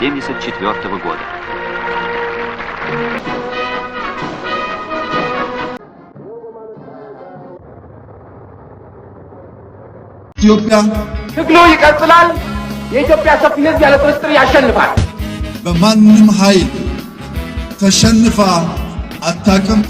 1974 года. ኢትዮጵያ ትግሉ ይቀጥላል። የኢትዮጵያ ሰፊ ሕዝብ ያለ ጥርጥር ያሸንፋል። በማንም ኃይል ተሸንፋ አታውቅም።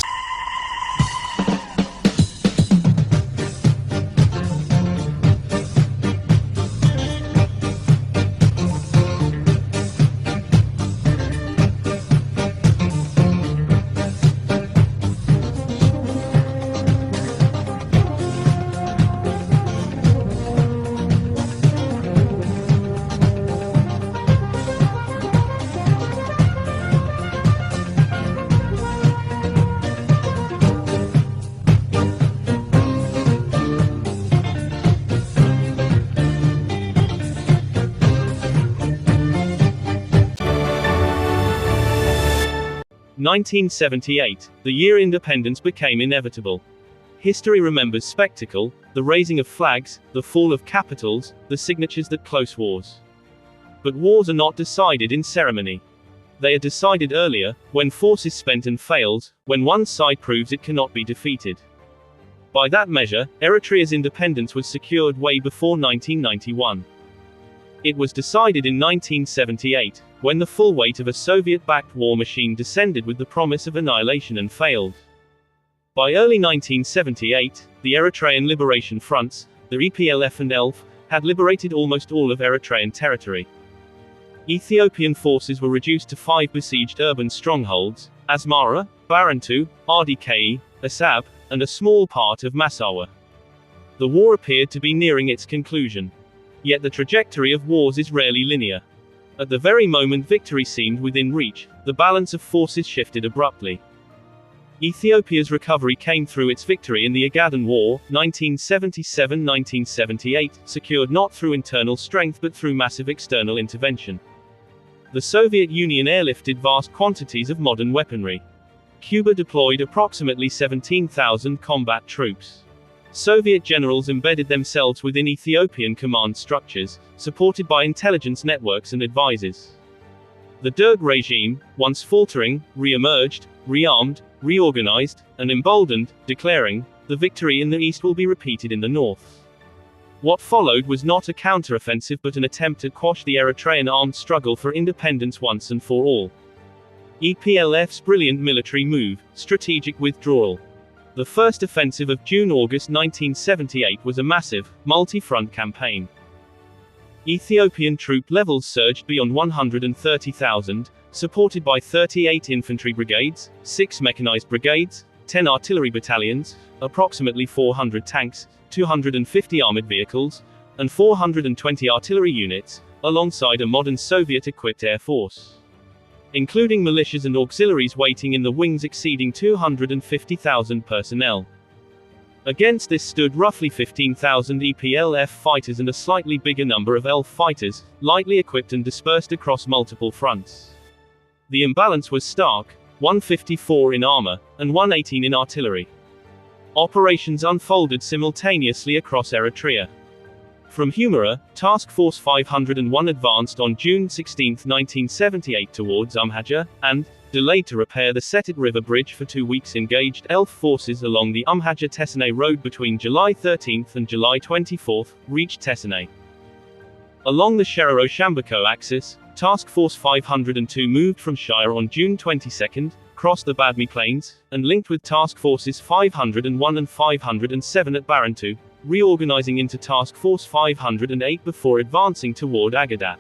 (1978), the year independence became inevitable. History remembers spectacle, the raising of flags, the fall of capitals, the signatures that close wars. But wars are not decided in ceremony. They are decided earlier, when force is spent and fails, when one side proves it cannot be defeated. By that measure, Eritrea's independence was secured way before 1991. It was decided in 1978, when the full weight of a Soviet-backed war machine descended with the promise of annihilation and failed. By early 1978, the Eritrean Liberation Fronts, the EPLF and ELF, had liberated almost all of Eritrean territory. Ethiopian forces were reduced to 5 besieged urban strongholds: Asmara, Barentu, Ardike, Asab, and a small part of Massawa. The war appeared to be nearing its conclusion. Yet the trajectory of wars is rarely linear. At the very moment victory seemed within reach, the balance of forces shifted abruptly. Ethiopia's recovery came through its victory in the Ogaden War, 1977-1978, secured not through internal strength but through massive external intervention. The Soviet Union airlifted vast quantities of modern weaponry. Cuba deployed approximately 17,000 combat troops. Soviet generals embedded themselves within Ethiopian command structures, supported by intelligence networks and advisors. The Derg regime, once faltering, re-emerged, rearmed, reorganized, and emboldened, declaring, "The victory in the east will be repeated in the north." What followed was not a counter-offensive but an attempt to quash the Eritrean armed struggle for independence once and for all. EPLF's brilliant military move, strategic withdrawal. The first offensive of June-August 1978 was a massive, multi-front campaign. Ethiopian troop levels surged beyond 130,000, supported by 38 infantry brigades, 6 mechanized brigades, 10 artillery battalions, approximately 400 tanks, 250 armored vehicles, and 420 artillery units, alongside a modern Soviet-equipped air force. Including militias and auxiliaries waiting in the wings exceeding 250,000 personnel. Against this stood roughly 15,000 EPLF fighters and a slightly bigger number of ELF fighters, lightly equipped and dispersed across multiple fronts. The imbalance was stark, 154 in armor, and 118 in artillery. Operations unfolded simultaneously across Eritrea. From Humera, Task Force 501 advanced on June 16, 1978 towards Umhaja, and, delayed to repair the Setit River Bridge for 2 weeks, engaged ELF forces along the Umhaja-Tesane road between July 13 and July 24, reached Tesane. Along the Sherero-Shambako axis, Task Force 502 moved from Shire on June 22, crossed the Badme Plains, and linked with Task Forces 501 and 507 at Barentu, reorganizing into Task Force 508 before advancing toward Agadat.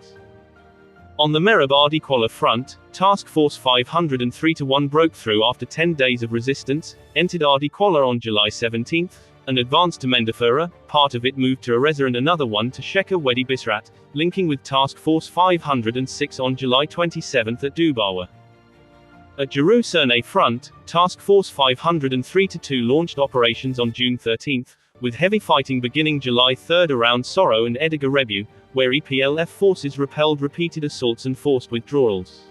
On the Merab-Ardikola front, Task Force 503-1 broke through after 10 days of resistance, entered Ardikola on July 17, and advanced to Mendefura. Part of it moved to Areza and another one to Sheka Wedi Bisrat, linking with Task Force 506 on July 27 at Dubawa. At Jerusalem front, Task Force 503-2 launched operations on June 13, with heavy fighting beginning July 3 around Soro and Ediga Rebu, where EPLF forces repelled repeated assaults and forced withdrawals.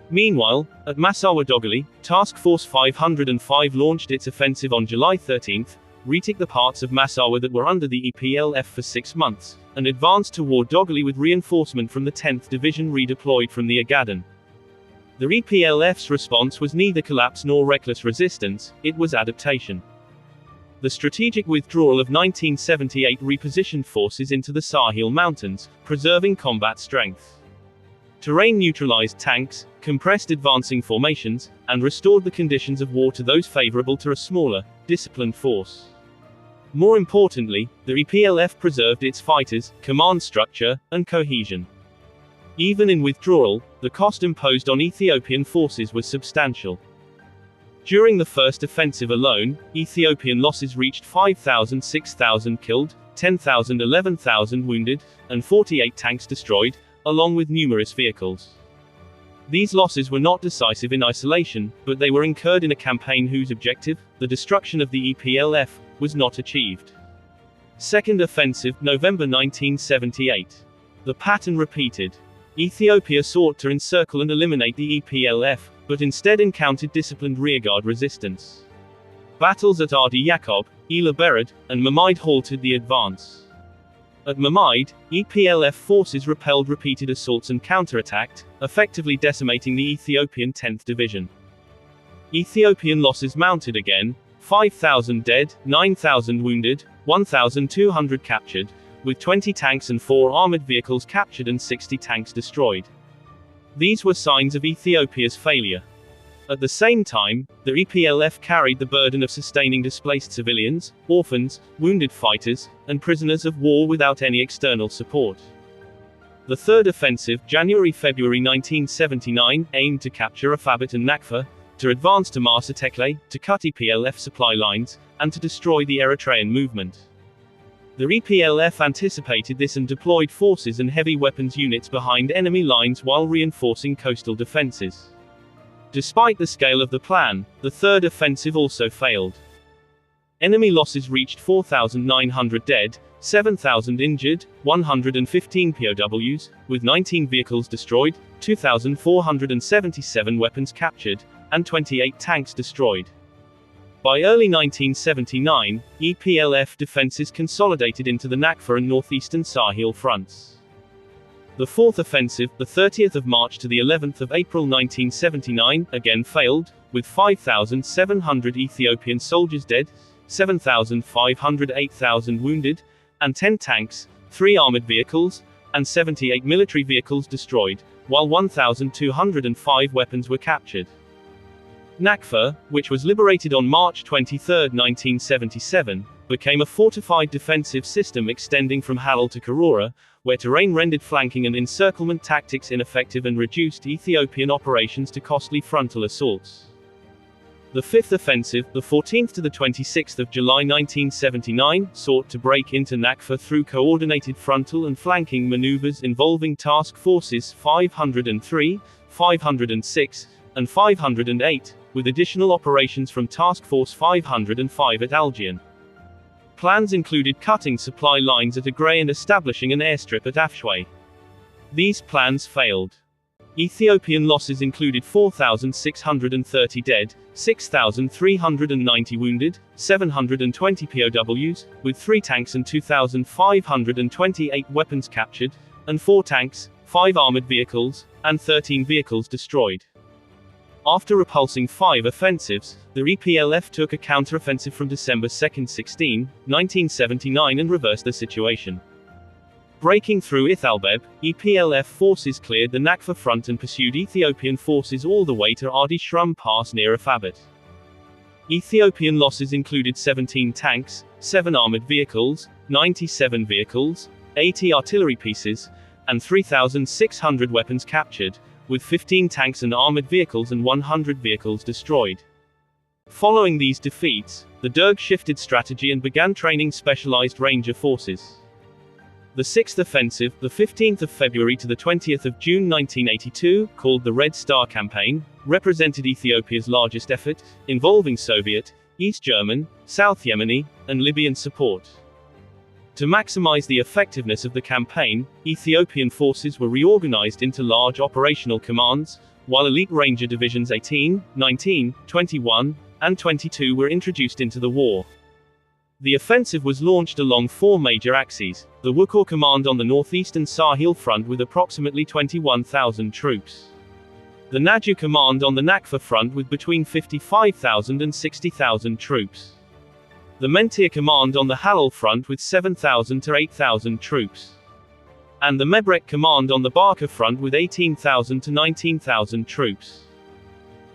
Meanwhile, at Massawa Dogali, Task Force 505 launched its offensive on July 13, retook the parts of Massawa that were under the EPLF for 6 months, and advanced toward Dogali with reinforcement from the 10th Division redeployed from the Ogaden. The EPLF's response was neither collapse nor reckless resistance, it was adaptation. The strategic withdrawal of 1978 repositioned forces into the Sahel Mountains, preserving combat strength. Terrain neutralized tanks, compressed advancing formations, and restored the conditions of war to those favorable to a smaller, disciplined force. More importantly, the EPLF preserved its fighters, command structure, and cohesion. Even in withdrawal, the cost imposed on Ethiopian forces was substantial. During the first offensive alone, Ethiopian losses reached 5,000, 6,000 killed, 10,000, 11,000 wounded, and 48 tanks destroyed, along with numerous vehicles. These losses were not decisive in isolation, but they were incurred in a campaign whose objective, the destruction of the EPLF, was not achieved. Second offensive, November 1978. The pattern repeated. Ethiopia sought to encircle and eliminate the EPLF, but instead encountered disciplined rearguard resistance. Battles at Adi Yakob, Ela Bered, and Mamaid halted the advance. At Mamaid, EPLF forces repelled repeated assaults and counterattacked, effectively decimating the Ethiopian 10th Division. Ethiopian losses mounted again, 5,000 dead, 9,000 wounded, 1,200 captured, with 20 tanks and 4 armored vehicles captured and 60 tanks destroyed. These were signs of Ethiopia's failure. At the same time, the EPLF carried the burden of sustaining displaced civilians, orphans, wounded fighters, and prisoners of war without any external support. The third offensive, January-February 1979, aimed to capture Afabit and Nakfa, to advance to Marsa Tekle, to cut EPLF supply lines, and to destroy the Eritrean movement. The EPLF anticipated this and deployed forces and heavy weapons units behind enemy lines while reinforcing coastal defenses. Despite the scale of the plan, the third offensive also failed. Enemy losses reached 4,900 dead, 7,000 injured, 115 POWs, with 19 vehicles destroyed, 2,477 weapons captured, and 28 tanks destroyed. By early 1979, EPLF defenses consolidated into the Nakfa and northeastern Sahel fronts. The fourth offensive, the 30th of March to the 11th of April 1979, again failed, with 5,700 Ethiopian soldiers dead, 7,500, 8,000 wounded, and 10 tanks, 3 armored vehicles, and 78 military vehicles destroyed, while 1,205 weapons were captured. Nakfa, which was liberated on March 23, 1977, became a fortified defensive system extending from Halal to Karora, where terrain rendered flanking and encirclement tactics ineffective and reduced Ethiopian operations to costly frontal assaults. The fifth offensive, the 14th to the 26th of July 1979, sought to break into Nakfa through coordinated frontal and flanking maneuvers involving Task Forces 503, 506, and 508, with additional operations from Task Force 505 at Algian. Plans included cutting supply lines at Agrey and establishing an airstrip at Afshwe. These plans failed. Ethiopian losses included 4,630 dead, 6,390 wounded, 720 POWs, with 3 tanks and 2,528 weapons captured, and 4 tanks, 5 armored vehicles, and 13 vehicles destroyed. After repulsing 5 offensives, the EPLF took a counteroffensive from December 2, 1979 and reversed the situation. Breaking through Ithalbeb, EPLF forces cleared the Nakfa front and pursued Ethiopian forces all the way to Adi Shrum Pass near Afabit. Ethiopian losses included 17 tanks, 7 armored vehicles, 97 vehicles, 80 artillery pieces, and 3,600 weapons captured, with 15 tanks and armored vehicles and 100 vehicles destroyed. Following these defeats, the Derg shifted strategy and began training specialized ranger forces. The sixth offensive, the 15th of February to the 20th of June 1982, called the Red Star Campaign, represented Ethiopia's largest effort, involving Soviet, East German, South Yemeni, and Libyan support. To maximize the effectiveness of the campaign, Ethiopian forces were reorganized into large operational commands, while elite Ranger Divisions 18, 19, 21, and 22 were introduced into the war. The offensive was launched along 4 major axes: the Wukor Command on the northeastern Sahel front with approximately 21,000 troops, the Naju Command on the Nakfa front with between 55,000 and 60,000 troops, the Mentir Command on the Halal front with 7,000 to 8,000 troops, and the Mebrek Command on the Barka front with 18,000 to 19,000 troops.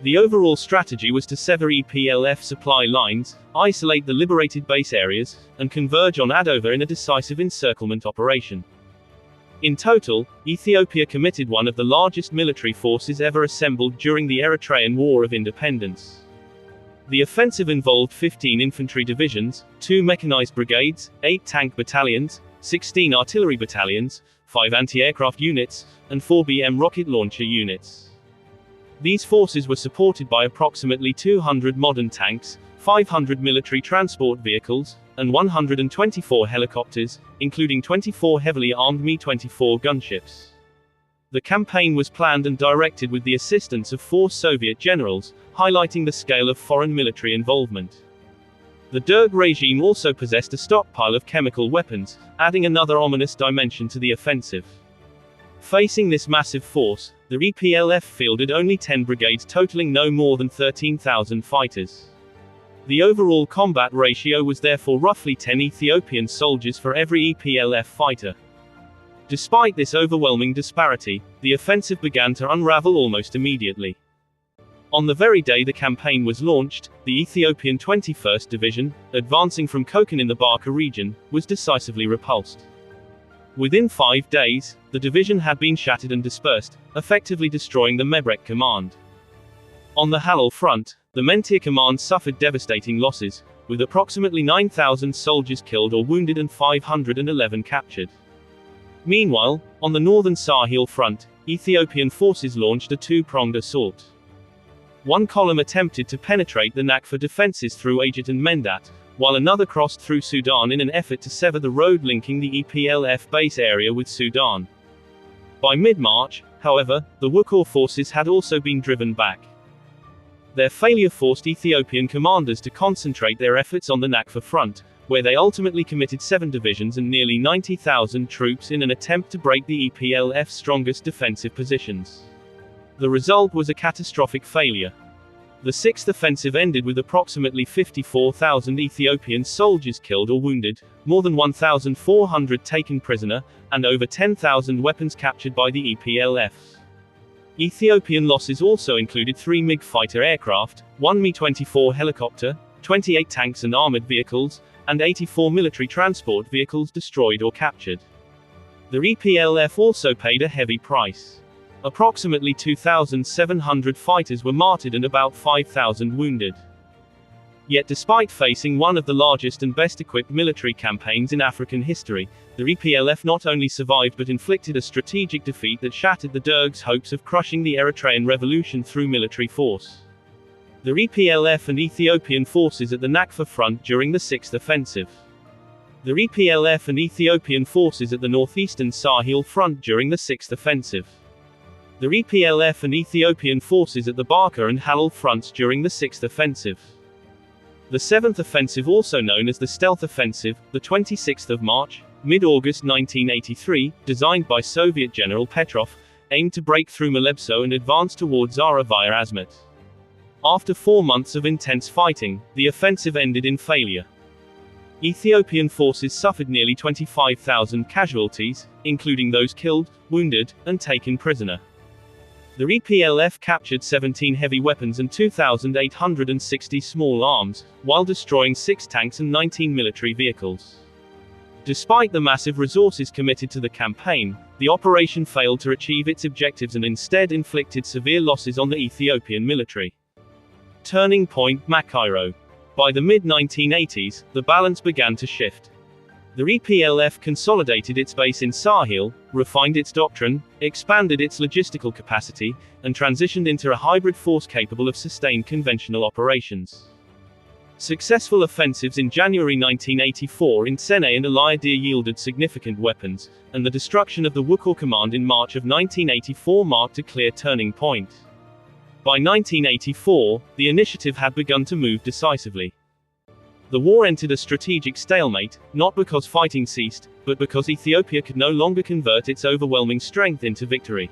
The overall strategy was to sever EPLF supply lines, isolate the liberated base areas, and converge on Adova in a decisive encirclement operation. In total, Ethiopia committed one of the largest military forces ever assembled during the Eritrean War of Independence. The offensive involved 15 infantry divisions, 2 mechanized brigades, 8 tank battalions, 16 artillery battalions, 5 anti-aircraft units, and 4 BM rocket launcher units. These forces were supported by approximately 200 modern tanks, 500 military transport vehicles, and 124 helicopters, including 24 heavily armed Mi-24 gunships. The campaign was planned and directed with the assistance of 4 Soviet generals, highlighting the scale of foreign military involvement. The Derg regime also possessed a stockpile of chemical weapons, adding another ominous dimension to the offensive. Facing this massive force, the EPLF fielded only 10 brigades totaling no more than 13,000 fighters. The overall combat ratio was therefore roughly 10 Ethiopian soldiers for every EPLF fighter. Despite this overwhelming disparity, the offensive began to unravel almost immediately. On the very day the campaign was launched, the Ethiopian 21st Division, advancing from Kokon in the Barka region, was decisively repulsed. Within 5 days, the division had been shattered and dispersed, effectively destroying the Mebrek Command. On the Halal front, the Mentir Command suffered devastating losses, with approximately 9,000 soldiers killed or wounded and 511 captured. Meanwhile, on the northern Sahel front, Ethiopian forces launched a 2-pronged assault. One column attempted to penetrate the Nakfa defenses through Ajit and Mendat, while another crossed through Sudan in an effort to sever the road linking the EPLF base area with Sudan. By mid-March, however, the Wukor forces had also been driven back. Their failure forced Ethiopian commanders to concentrate their efforts on the Nakfa front, where they ultimately committed 7 divisions and nearly 90,000 troops in an attempt to break the EPLF's strongest defensive positions. The result was a catastrophic failure. The 6th offensive ended with approximately 54,000 Ethiopian soldiers killed or wounded, more than 1,400 taken prisoner, and over 10,000 weapons captured by the EPLF. Ethiopian losses also included 3 MiG fighter aircraft, 1 Mi-24 helicopter, 28 tanks and armored vehicles, and 84 military transport vehicles destroyed or captured. The EPLF also paid a heavy price. Approximately 2,700 fighters were martyred and about 5,000 wounded. Yet despite facing one of the largest and best-equipped military campaigns in African history, the EPLF not only survived but inflicted a strategic defeat that shattered the Derg's hopes of crushing the Eritrean revolution through military force. The EPLF and Ethiopian forces at the Nakfa front during the 6th offensive. The EPLF and Ethiopian forces at the northeastern Sahel front during the 6th offensive. The EPLF and Ethiopian forces at the Barka and Halal fronts during the 6th offensive. The 7th offensive, also known as the Stealth Offensive, the 26th of March, mid-August 1983, designed by Soviet General Petrov, aimed to break through Malebso and advance towards Zara via Azmat. After 4 months of intense fighting, the offensive ended in failure. Ethiopian forces suffered nearly 25,000 casualties, including those killed, wounded, and taken prisoner. The EPLF captured 17 heavy weapons and 2,860 small arms, while destroying 6 tanks and 19 military vehicles. Despite the massive resources committed to the campaign, the operation failed to achieve its objectives and instead inflicted severe losses on the Ethiopian military. Turning point: Mቐይሮ. By the mid-1980s, the balance began to shift. The EPLF consolidated its base in Sahel, refined its doctrine, expanded its logistical capacity, and transitioned into a hybrid force capable of sustained conventional operations. Successful offensives in January 1984 in Sene and Alayadir yielded significant weapons, and the destruction of the Wukor Command in March of 1984 marked a clear turning point. By 1984, the initiative had begun to move decisively. The war entered a strategic stalemate, not because fighting ceased, but because Ethiopia could no longer convert its overwhelming strength into victory.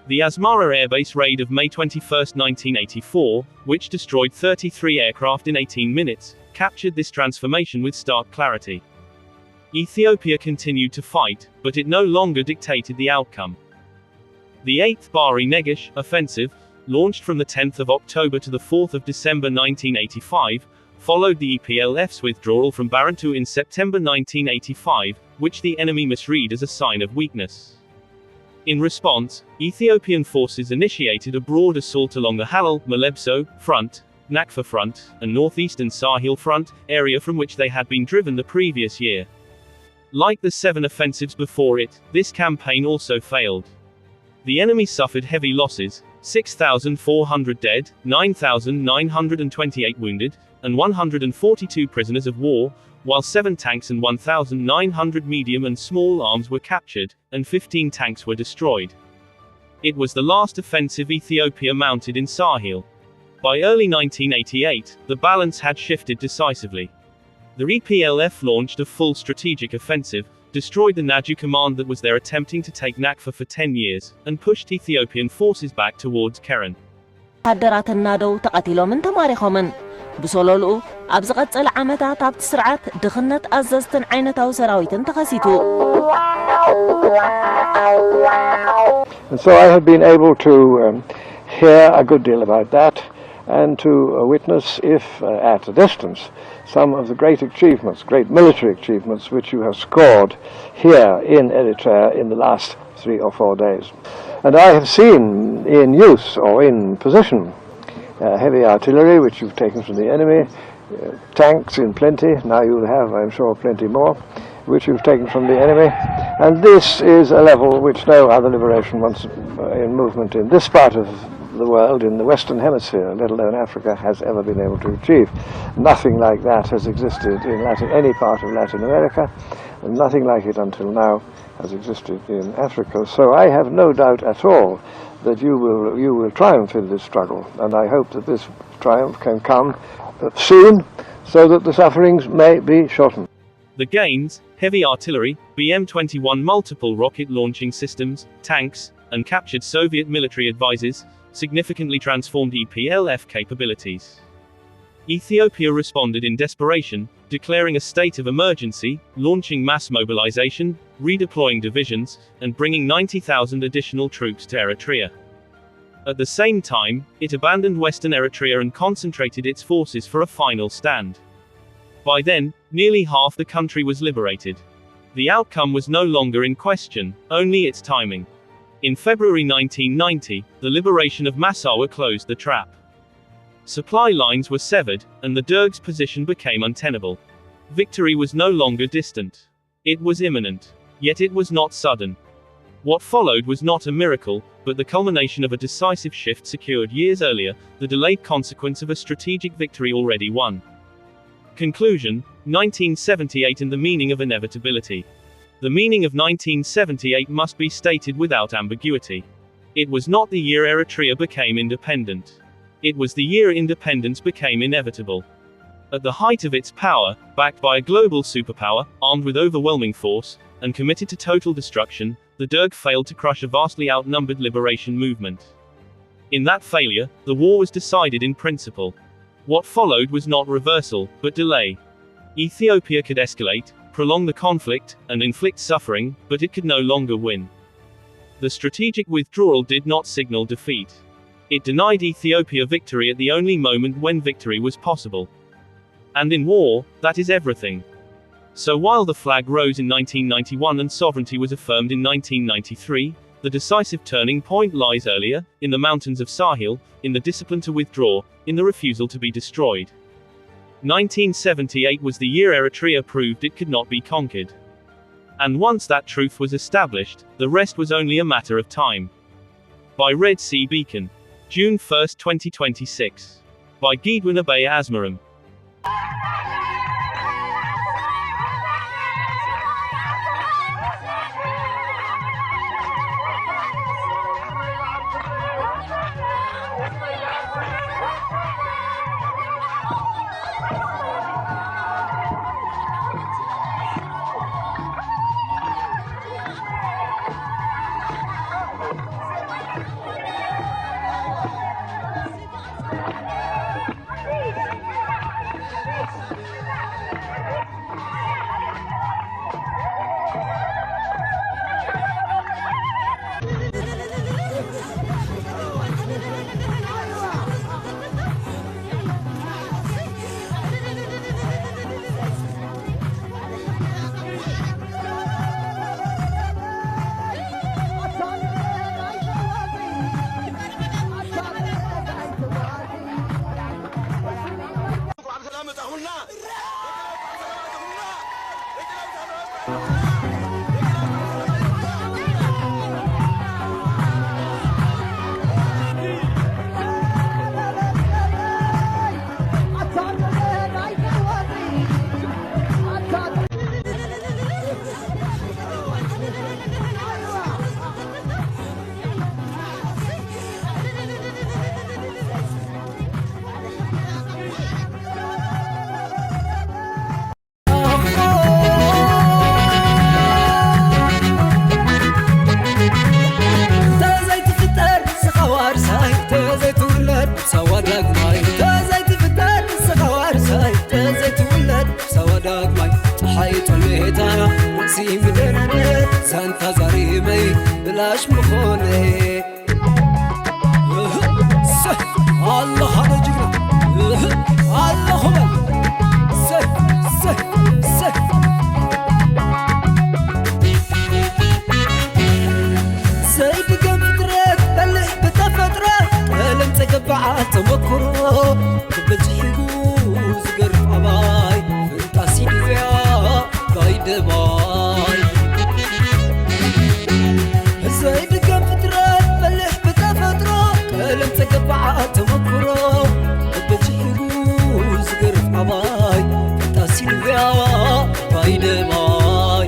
The Asmara airbase raid of May 21, 1984, which destroyed 33 aircraft in 18 minutes, captured this transformation with stark clarity. Ethiopia continued to fight, but it no longer dictated the outcome. The 8th Bahri Negish offensive, launched from the 10th of October to the 4th of December 1985, followed the EPLF's withdrawal from Barentu in September 1985, which the enemy misread as a sign of weakness. In response, Ethiopian forces initiated a broad assault along the Halal, Malebso front, Nakfa front, and northeastern Sahel front, area from which they had been driven the previous year. Like the 7 offensives before it, this campaign also failed. The enemy suffered heavy losses, 6,400 dead, 9,928 wounded, and 142 prisoners of war, while 7 tanks and 1,900 medium and small arms were captured, and 15 tanks were destroyed. It was the last offensive Ethiopia mounted in Sahel. By early 1988, the balance had shifted decisively. The EPLF launched a full strategic offensive, destroyed the Naju command that was there attempting to take Nakfa for 10 years, and pushed Ethiopian forces back towards Keren. بسولولو أبزغت العمتا تابت سرعات دخنت أززتن عينتاو سراويتن تخسيتو. And so I have been able to hear a good deal about that and to witness, if at a distance, some of the great achievements, great military achievements which you have scored here in Eritrea in the last 3 or 4 days. And I have seen in use or in position heavy artillery, which you've taken from the enemy, tanks in plenty, now you'll have, I'm sure, plenty more, which you've taken from the enemy, and this is a level which no other liberation in movement in this part of the world, in the Western Hemisphere, let alone Africa, has ever been able to achieve. Nothing like that has existed in any part of Latin America, and nothing like it until now has existed in Africa. So I have no doubt at all that you will triumph in this struggle, and I hope that this triumph can come soon, so that the sufferings may be shortened. The gains, heavy artillery, BM-21 multiple rocket launching systems, tanks, and captured Soviet military advisors, significantly transformed EPLF capabilities. Ethiopia responded in desperation, declaring a state of emergency, launching mass mobilization, redeploying divisions, and bringing 90,000 additional troops to Eritrea. At the same time, it abandoned Western Eritrea and concentrated its forces for a final stand. By then, nearly half the country was liberated. The outcome was no longer in question, only its timing. In February 1990, the liberation of Massawa closed the trap. Supply lines were severed, and the Derg's position became untenable. Victory was no longer distant. It was imminent. Yet it was not sudden. What followed was not a miracle, but the culmination of a decisive shift secured years earlier, the delayed consequence of a strategic victory already won. Conclusion: 1978 and the meaning of inevitability. The meaning of 1978 must be stated without ambiguity. It was not the year Eritrea became independent. It was the year independence became inevitable. At the height of its power, backed by a global superpower, armed with overwhelming force, and committed to total destruction, the Derg failed to crush a vastly outnumbered liberation movement. In that failure, the war was decided in principle. What followed was not reversal, but delay. Ethiopia could escalate, prolong the conflict, and inflict suffering, but it could no longer win. The strategic withdrawal did not signal defeat. It denied Ethiopia victory at the only moment when victory was possible. And in war, that is everything. So while the flag rose in 1991 and sovereignty was affirmed in 1993, the decisive turning point lies earlier, in the mountains of Sahel, in the discipline to withdraw, in the refusal to be destroyed. 1978 was the year Eritrea proved it could not be conquered. And once that truth was established, the rest was only a matter of time. By Red Sea Beacon. June 1, 2026. By Gidwin Abay Asmaram. تقبع تمكرو بجيبو زقرف عباي تاسين بيا باي دماي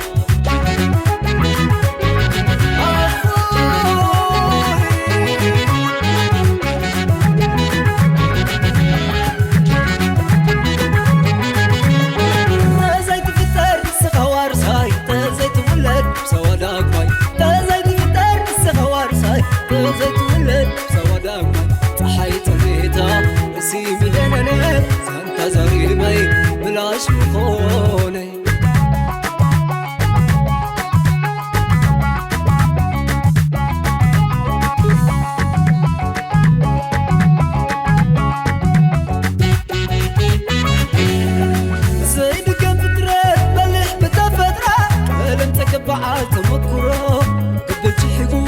بلاش مخوني زيد كم فترة بلح بتفترة لم تكبع تمكرو قبل تحقو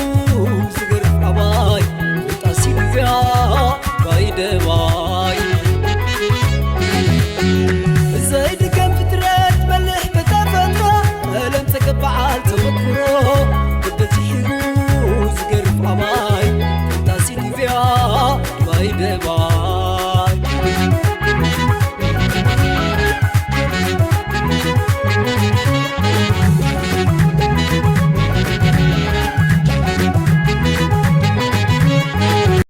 زقرف عباي بتاسين فيها باي دواي زيد كم فترة بلح بتفترة لم تكبع تمكرو قبل تحقو زقرف عباي بتاسين فيها باي دواي